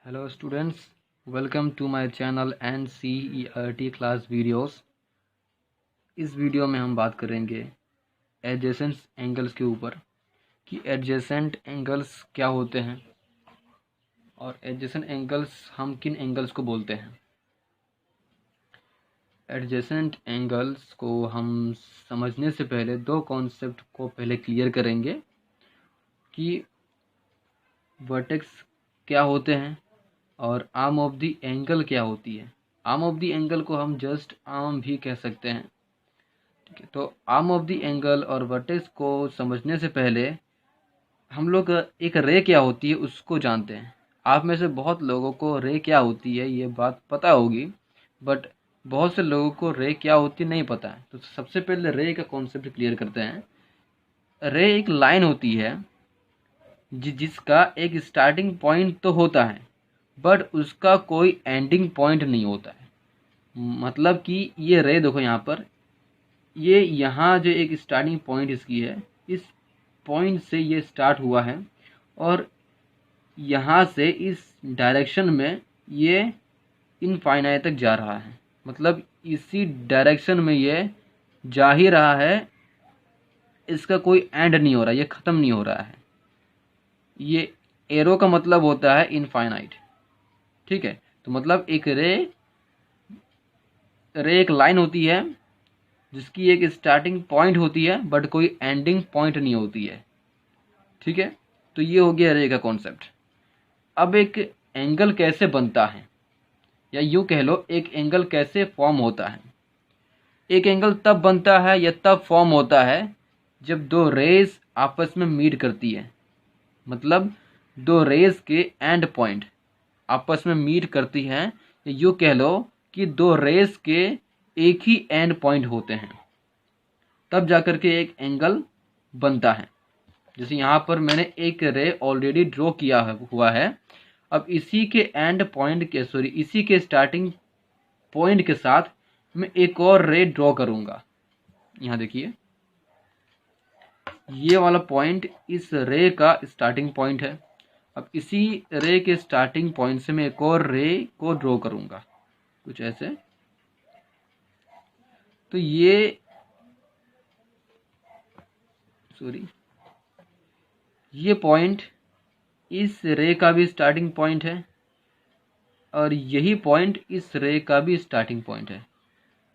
Hello students, welcome to my channel NCERT class videos। इस video में हम बात करेंगे एडजेसेंट एंगल्स के ऊपर कि एडजेसेंट एंगल्स क्या होते हैं और एडजेसेंट एंगल्स हम किन एंगल्स को बोलते हैं। एडजेसेंट एंगल्स को हम समझने से पहले दो कॉन्सेप्ट को पहले क्लियर करेंगे कि वर्टेक्स क्या होते हैं और आर्म ऑफ द एंगल क्या होती है। आर्म ऑफ द एंगल को हम जस्ट आर्म भी कह सकते हैं, ठीक है। तो आर्म ऑफ द एंगल और वर्टेक्स को समझने से पहले हम लोग एक रे क्या होती है उसको जानते हैं। आप में से बहुत लोगों को रे क्या होती है ये बात पता होगी, बट बहुत से लोगों को रे क्या होती है नहीं पता है। तो सबसे पहले रे का कॉन्सेप्ट क्लियर करते हैं। रे एक लाइन होती है जिसका एक स्टार्टिंग पॉइंट तो होता है बट उसका कोई एंडिंग पॉइंट नहीं होता है। मतलब कि ये रे देखो यहाँ पर, ये यहाँ जो एक स्टार्टिंग पॉइंट इसकी है, इस पॉइंट से ये स्टार्ट हुआ है और यहाँ से इस डायरेक्शन में ये इनफाइनाइट तक जा रहा है। मतलब इसी डायरेक्शन में ये जा ही रहा है, इसका कोई एंड नहीं हो रहा, ये ख़त्म नहीं हो रहा है। ये एरो का मतलब होता है इनफाइनाइट, ठीक है। तो मतलब एक रे एक लाइन होती है जिसकी एक स्टार्टिंग पॉइंट होती है बट कोई एंडिंग पॉइंट नहीं होती है, ठीक है। तो ये हो गया रे का कॉन्सेप्ट। अब एक एंगल कैसे बनता है या यूँ कह लो एक एंगल कैसे फॉर्म होता है। एक एंगल तब बनता है या तब फॉर्म होता है जब दो रेज आपस में मीट करती है। मतलब दो रेज के एंड पॉइंट आपस में मीट करती हैं, या यूँ कह लो कि दो रेज के एक ही एंड पॉइंट होते हैं, तब जाकर के एक एंगल बनता है। जैसे यहाँ पर मैंने एक रे ऑलरेडी ड्रॉ किया हुआ है। अब इसी के एंड पॉइंट के इसी के स्टार्टिंग पॉइंट के साथ मैं एक और रे ड्रॉ करूँगा। यहाँ देखिए, ये वाला पॉइंट इस रे का स्टार्टिंग पॉइंट है। अब इसी रे के स्टार्टिंग पॉइंट से मैं एक और रे को ड्रॉ करूँगा कुछ ऐसे। तो ये पॉइंट इस रे का भी स्टार्टिंग पॉइंट है और यही पॉइंट इस रे का भी स्टार्टिंग पॉइंट है।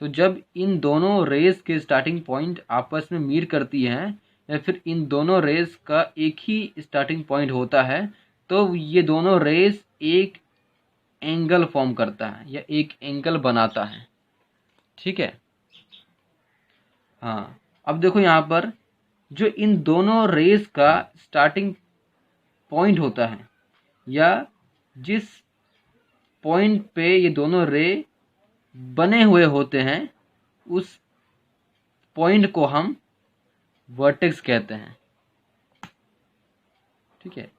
तो जब इन दोनों रेस के स्टार्टिंग पॉइंट आपस में मीट करती हैं या फिर इन दोनों रेस का एक ही स्टार्टिंग पॉइंट होता है, तो ये दोनों रेस एक एंगल फॉर्म करता है या एक एंगल बनाता है, ठीक है। हाँ, अब देखो यहाँ पर जो इन दोनों रेस का स्टार्टिंग पॉइंट होता है या जिस पॉइंट पे ये दोनों रे बने हुए होते हैं, उस पॉइंट को हम वर्टेक्स कहते हैं, ठीक है।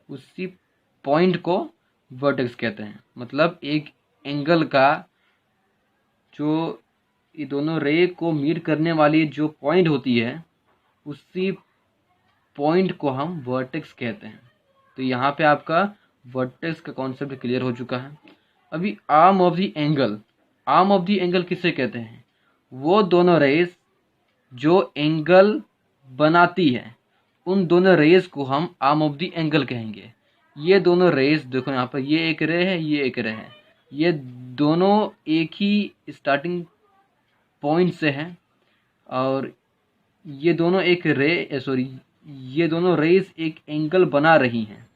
उसी पॉइंट को वर्टेक्स कहते हैं। मतलब एक एंगल का जो ये दोनों रे को मीट करने वाली जो पॉइंट होती है, उसी पॉइंट को हम वर्टेक्स कहते हैं। तो यहाँ पे आपका वर्टेक्स का कॉन्सेप्ट क्लियर हो चुका है। अभी arm of the angle, arm of the angle किसे कहते हैं? वो दोनों रेस जो एंगल बनाती है, उन दोनों रेस को हम आर्म ऑफ द एंगल कहेंगे। ये दोनों रेस देखो यहाँ पर, ये एक रे है, ये एक रे है, ये दोनों एक ही स्टार्टिंग पॉइंट से हैं और ये दोनों ये दोनों रेस एक एंगल बना रही हैं।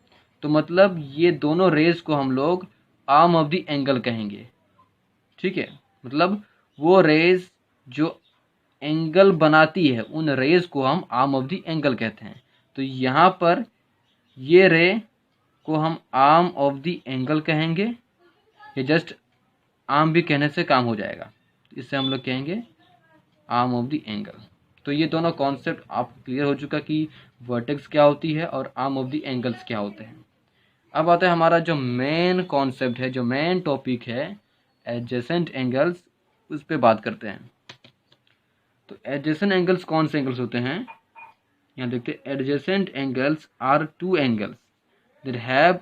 तो मतलब ये दोनों रेस को हम लोग आर्म ऑफ द एंगल कहेंगे, ठीक है। मतलब वो रेस जो एंगल बनाती है, उन रेस को हम आर्म ऑफ द एंगल कहते हैं। तो यहाँ पर ये रे को हम आर्म ऑफ द एंगल कहेंगे। ये जस्ट आर्म भी कहने से काम हो जाएगा, इससे हम लोग कहेंगे आर्म ऑफ द एंगल। तो ये दोनों कॉन्सेप्ट आपको क्लियर हो चुका कि वर्टेक्स क्या होती है और आर्म ऑफ द एंगल्स क्या होते हैं। अब आता है हमारा जो मेन कॉन्सेप्ट है, जो मेन टॉपिक है, एडजेसेंट एंगल्स, उस पर बात करते हैं। तो एडजेसेंट एंगल्स कौन से एंगल्स होते हैं? यहाँ देखते हैं, adjacent angles are two angles that have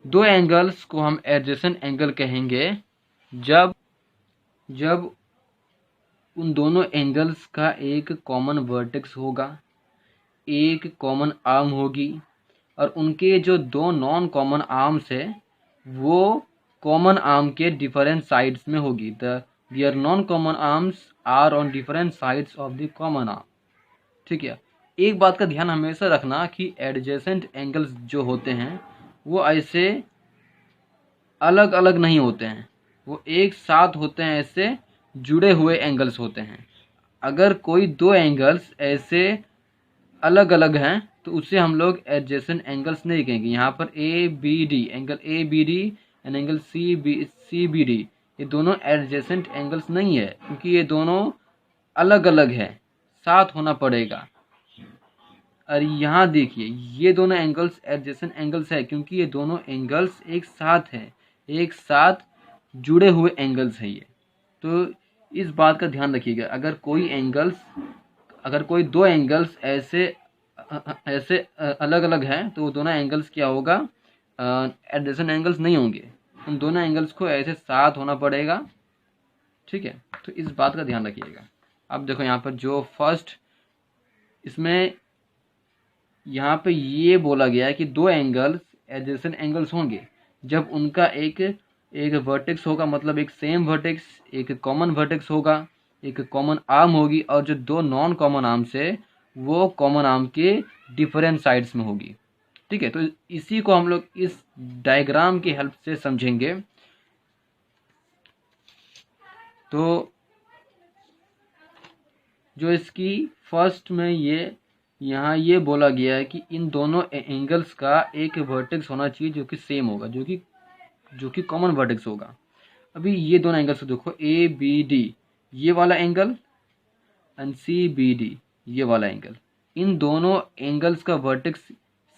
दो एंगल्स को हम एडजेसेंट एंगल कहेंगे जब उन दोनों एंगल्स का एक कॉमन वर्टेक्स होगा, एक कॉमन आर्म होगी, और उनके जो दो नॉन कॉमन आर्म्स है वो कॉमन आर्म के डिफरेंट साइड्स में होगी। Their non common arms are on different sides of the common arm. ठीक है, एक बात का ध्यान हमेशा रखना कि एडजेसेंट एंगल्स जो होते हैं वो ऐसे अलग अलग नहीं होते हैं, वो एक साथ होते हैं, ऐसे जुड़े हुए एंगल्स होते हैं। अगर कोई दो एंगल्स ऐसे अलग अलग हैं तो उसे हम लोग एडजेसेंट एंगल्स नहीं कहेंगे। यहाँ पर A B D, angle A B D and angle C B D, ये दोनों एडजेसेंट एंगल्स नहीं है, क्योंकि ये दोनों अलग अलग है, साथ होना पड़ेगा। और यहाँ देखिए ये दोनों एंगल्स एडजेसेंट एंगल्स है क्योंकि ये दोनों एंगल्स एक साथ है, एक साथ जुड़े हुए एंगल्स है ये। तो इस बात का ध्यान रखिएगा, अगर कोई दो एंगल्स ऐसे अलग अलग हैं तो वो दोनों एंगल्स क्या होगा, एडजेसेंट एंगल्स नहीं होंगे, उन दोनों एंगल्स को ऐसे साथ होना पड़ेगा। ठीक है, तो इस बात का ध्यान रखिएगा। अब देखो यहाँ पर जो फर्स्ट, इसमें यहाँ पे ये बोला गया है कि दो एंगल्स एडजेसेंट एंगल्स होंगे जब उनका एक वर्टेक्स होगा, मतलब एक सेम वर्टेक्स, एक कॉमन वर्टेक्स होगा, एक कॉमन आर्म होगी, और जो दो नॉन कॉमन आर्म्स है वो कॉमन आर्म के डिफरेंट साइड्स में होगी। ठीक है, तो इसी को हम लोग इस डायग्राम की हेल्प से समझेंगे। तो जो इसकी फर्स्ट में यहाँ ये बोला गया है कि इन दोनों एंगल्स का एक वर्टेक्स होना चाहिए जो कि सेम होगा, जो कि कॉमन वर्टेक्स होगा। अभी ये दोनों एंगल्स को देखो, ए बी डी ये वाला angle and C B D ये वाला एंगल, इन दोनों एंगल्स का वर्टेक्स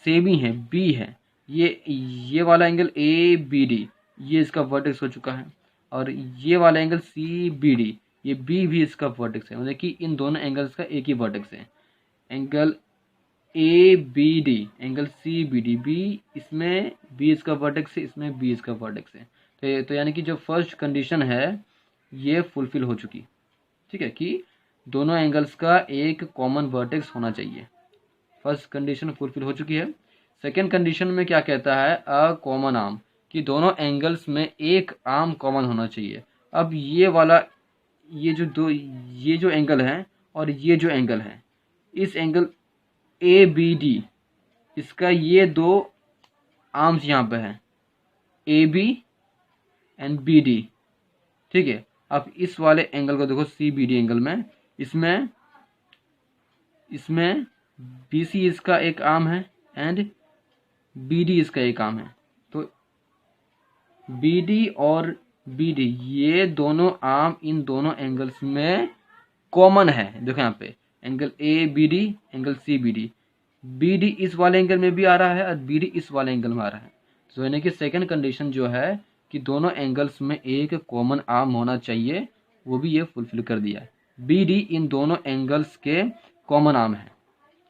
सेम ही है, बी है। ये वाला एंगल ए बी डी ये इसका वर्टेक्स हो चुका है, और ये वाला एंगल सी बी डी ये बी भी इसका वर्टेक्स है, मतलब कि इन दोनों एंगल्स का एक ही वर्टेक्स है। Angle A B D, angle C B D, B इसमें बी इसका वर्टेक्स है, इसमें बी इसका वर्टेक्स है। तो यानी कि जो फर्स्ट कंडीशन है ये फुलफिल हो चुकी। ठीक है, कि दोनों एंगल्स का एक कॉमन वर्टेक्स होना चाहिए, फर्स्ट कंडीशन फुलफिल हो चुकी है। सेकेंड कंडीशन में क्या कहता है, अ कॉमन आर्म, कि दोनों एंगल्स में एक आर्म कॉमन होना चाहिए। अब ये जो एंगल है और ये जो एंगल है, इस एंगल ए बी डी इसका ये दो आर्म्स यहाँ पे हैं, A B and B D. ठीक है, अब इस वाले एंगल को देखो, सी बी डी एंगल में, इसमें बी सी इसका एक आर्म है एंड बी डी इसका एक आर्म है। तो बी डी और बी डी ये दोनों आर्म इन दोनों एंगल्स में कॉमन है। देखो यहाँ पे angle A B D, angle C B D, B D इस वाले एंगल में भी आ रहा है और बी डी इस वाले एंगल में आ रहा है। तो यानी कि सेकंड कंडीशन जो है कि दोनों एंगल्स में एक कॉमन आर्म होना चाहिए, वो भी ये फुलफिल कर दिया है। बी डी इन दोनों एंगल्स के कॉमन आर्म है।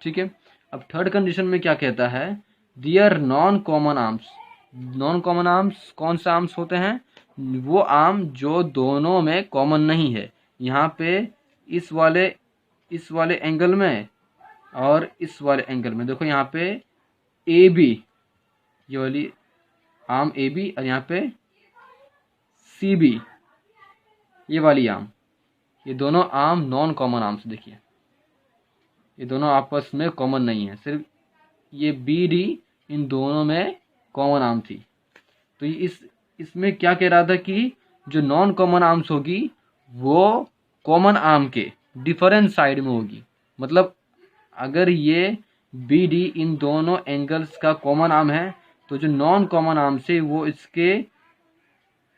ठीक है, अब थर्ड कंडीशन में क्या कहता है, their non common arms. Non common arms कौन से आर्म्स होते हैं, वो आर्म जो दोनों में कॉमन नहीं है। यहाँ पे इस वाले एंगल में और इस वाले एंगल में देखो, यहाँ पे ए बी ये वाली आर्म ए बी, और यहाँ पे सी बी ये वाली आर्म, ये दोनों आर्म नॉन कॉमन आर्म्स। देखिए ये दोनों आपस में कॉमन नहीं है, सिर्फ ये बी डी इन दोनों में कॉमन आर्म थी। तो इसमें क्या कह रहा था कि जो नॉन कॉमन आर्म्स होगी वो कॉमन आर्म के डिफरेंट साइड में होगी। मतलब अगर ये बी डी इन दोनों एंगल्स का कॉमन आर्म है तो जो नॉन कॉमन आर्म से वो इसके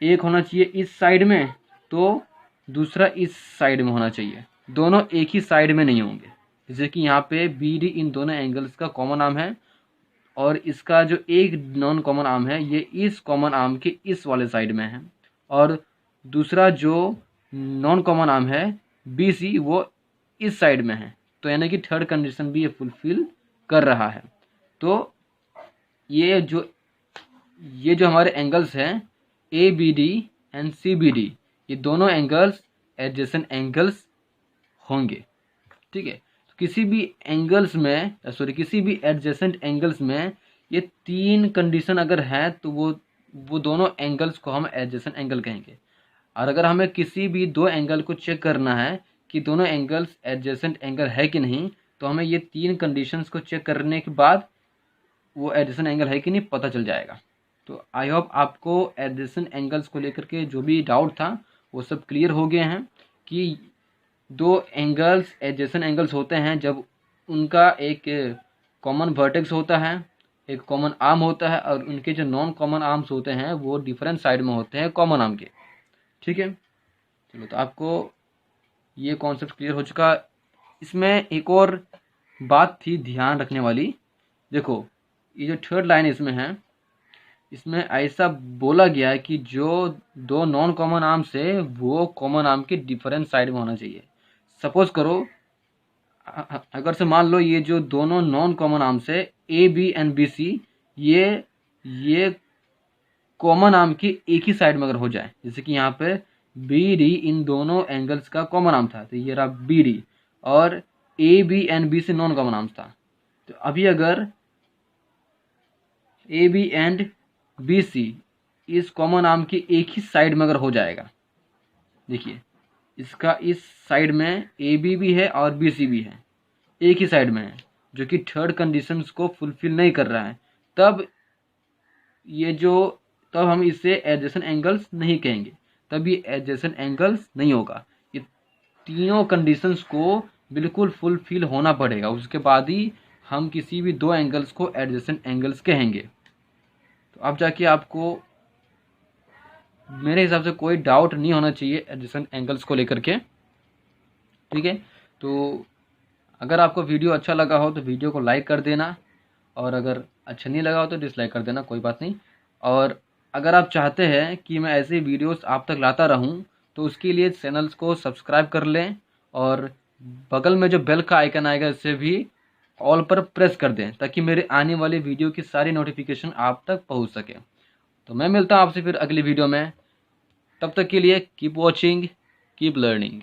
एक होना चाहिए इस साइड में, तो दूसरा इस साइड में होना चाहिए, दोनों एक ही साइड में नहीं होंगे। जैसे कि यहाँ पे बी डी इन दोनों एंगल्स का कॉमन आर्म है और इसका जो एक नॉन कॉमन आर्म है ये इस कॉमन आर्म के इस वाले साइड में है, और दूसरा जो नॉन कॉमन आर्म है बी सी वो इस साइड में है। तो यानी कि थर्ड कंडीशन भी ये फुलफिल कर रहा है। तो ये जो ये जो हमारे एंगल्स हैं A B D and C B D, ये दोनों एंगल्स एडजेसेंट एंगल्स होंगे। ठीक है, तो किसी भी एंगल्स में किसी भी एडजेसेंट एंगल्स में ये तीन कंडीशन अगर है तो वो दोनों एंगल्स को हम एडजेसेंट एंगल कहेंगे। और अगर हमें किसी भी दो एंगल को चेक करना है कि दोनों एंगल्स एडजेसेंट एंगल है कि नहीं, तो हमें ये तीन कंडीशंस को चेक करने के बाद वो एडजेसेंट एंगल है कि नहीं पता चल जाएगा। तो आई होप आपको एडजेसेंट एंगल्स को लेकर के जो भी डाउट था वो सब क्लियर हो गए हैं कि दो एंगल्स एडजेसेंट एंगल्स होते हैं जब उनका एक कॉमन वर्टेक्स होता है, एक कॉमन आर्म होता है, और उनके जो नॉन कॉमन आर्म्स होते हैं वो डिफरेंट साइड में होते हैं कॉमन आर्म के। ठीक है, चलो तो आपको ये कॉन्सेप्ट क्लियर हो चुका। इसमें एक और बात थी ध्यान रखने वाली। देखो ये जो थर्ड लाइन इसमें है, इसमें ऐसा बोला गया है कि जो दो नॉन कॉमन आर्म्स है वो कॉमन आर्म के डिफरेंट साइड में होना चाहिए। सपोज करो अगर से मान लो ये जो दोनों नॉन कॉमन आर्म्स है A B and B C, ये कॉमन आर्म की एक ही साइड में अगर हो जाए, जैसे कि यहाँ पे बी डी इन दोनों एंगल्स का कॉमन आर्म था, तो ये रहा बी डी, और A B and B C non common arms था। तो अभी अगर A B and B C इस कॉमन आर्म की एक ही साइड में अगर हो जाएगा, देखिए इसका इस साइड में ए बी भी है और बी सी भी है, एक ही साइड में है, जो कि थर्ड कंडीशन को फुलफिल नहीं कर रहा है, तब हम इसे एडजेसेंट एंगल्स नहीं कहेंगे, तब ये एडजेसेंट एंगल्स नहीं होगा। ये तीनों कंडीशंस को बिल्कुल फुलफिल होना पड़ेगा, उसके बाद ही हम किसी भी दो एंगल्स को एडजेसेंट एंगल्स कहेंगे। तो अब जाके आपको मेरे हिसाब से कोई डाउट नहीं होना चाहिए एडजेसेंट एंगल्स को लेकर के। ठीक है, तो अगर आपको वीडियो अच्छा लगा हो तो वीडियो को लाइक कर देना, और अगर अच्छा नहीं लगा हो तो डिसलाइक कर देना, कोई बात नहीं। और अगर आप चाहते हैं कि मैं ऐसे वीडियोस आप तक लाता रहूं तो उसके लिए चैनल्स को सब्सक्राइब कर लें, और बगल में जो बेल का आइकन आएगा इससे भी ऑल पर प्रेस कर दें, ताकि मेरे आने वाले वीडियो की सारी नोटिफिकेशन आप तक पहुंच सके। तो मैं मिलता हूं आपसे फिर अगली वीडियो में, तब तक के लिए कीप वॉचिंग, कीप लर्निंग।